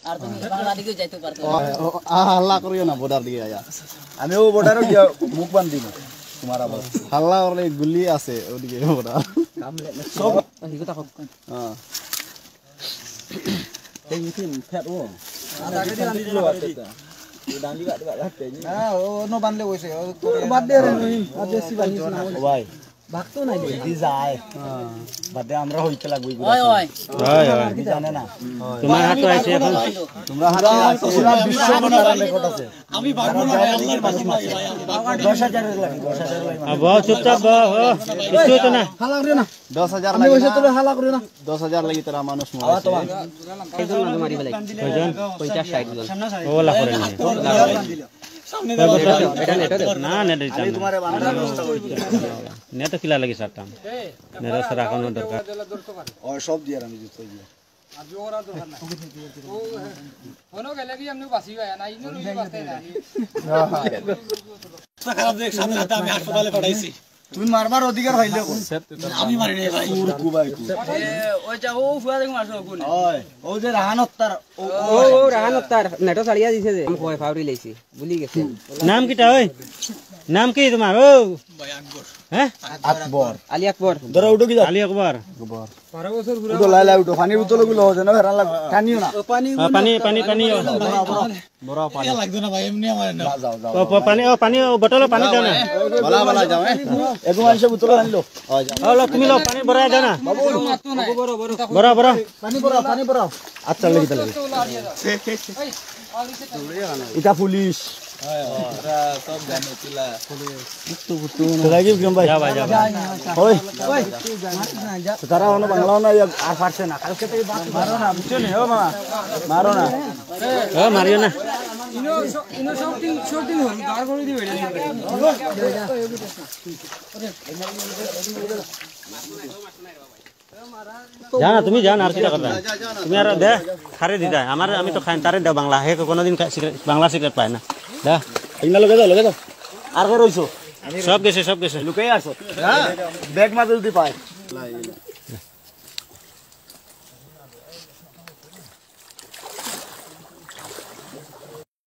আর তুমি বাংলা দিকে যাইতে পারতো হাল্লা করিও না বর্ডার দিকে আয়া আমিও বর্ডারে গিয়া মুখ বান্ধ দিব তোমার আবার হাল্লা করলে গুলি আছে ওদিকে বর্ডার সব হিগো তা হোক হ্যাঁ এই মিটিং ফেট ও আগে দিয়ে আনি দিলো আছে ডাঙ্গি গাট গাট লাগতে না ও নো বানলে কইছে বাদ দে রে নই আর বেশি বানিস না ও ভাই ভাগতো নাই দি যায় বাদে আমরা হইতে লাগবই ওই ওই কি জানে না তোমার হাতে আছে এখন তোমরা হাতে আছে পুরো বিশ্ব বনার রেকর্ড আছে আমি ভাগবো না আল্লাহর কাছে লাগে 10000 লাগে 10000 লাগে बहुत चुपचाप কিছু তো না হালা করে না 10000 আমি লাগে ওইসব তো হালা করে না 10000 লাগি তোরা মানুষ মরে এইজন না মারি ফেলাই কয়জন 50 60 জন ওলা করে না সামনে এটা নেট দে না নেট দিতাম আমি তোমারে বানানোর ব্যবস্থা করি নেট কিলা লাগি সারতাম নেট সারা কোন দরকার ও সব দিয়ে আমি দিতে হইবে আজ ওরা দরকার নাই ও হনো গেলে কি আমনে বাসি হয় না ইনো নি বাসতে না খারাপ দেখ সামনে হাতে আমি হাসপাতালে পাঠাইছি তুমি মারবার অধিকার হইলে আমি মারি নাই ভাই কুরকু ভাই ওই যা ও ফুয়া দেখো মারছো কোন ওই ও যে রাহান হত্যার ও রাহান তার নেটো ছাড়িয়া দিছে যে আমি কয় ফাউরি লাইছি ভুলি গেছে নাম কিটা ওই নাম কি তোমার ও ভাই আকবর হ্যাঁ আকবর আলী আকবর ধরো উঠো কি যা আলী আকবর উঠো লাই লাই উঠো পানির বোতল গুলো হচ্ছে না হেরান লাগ টানিও না পানি পানি পানি বড় পানি এ লাগতো না ভাই এমনি আমার না যাও যাও পানি ও পানি বোতল পানি দাও না বলা বলা যাও এগো মানুষ বোতল আনলো যাও ও লো তুমি লো পানি ভরাই দাও না বড় বড় পানি পড়া আচ্ছা লাগি তাহলে এটা পুলিশ সব জানে চিলা লাগি বিক্রম ভাই যাও ভাই যাও ওই তারা হলো বাংলা না আর পারছে না কালকে থেকে মারো না বুঝছো নি ও মামা মারো না ও মারিও না ইনো ইনো শর্টিং হল দাঁড় করে দিবে জানা তুমি জান আর কিটা কথা তুমি আর দে খারে দিদা আমার আমি তো খাই তারে দাও বাংলা হে কোনদিন বাংলা সিগারেট পায় না দা ইনা লগে যাও আর কে রইছো সব গেছে লুকাই আসো হ্যাঁ ব্যাগ মাঝে যদি পায়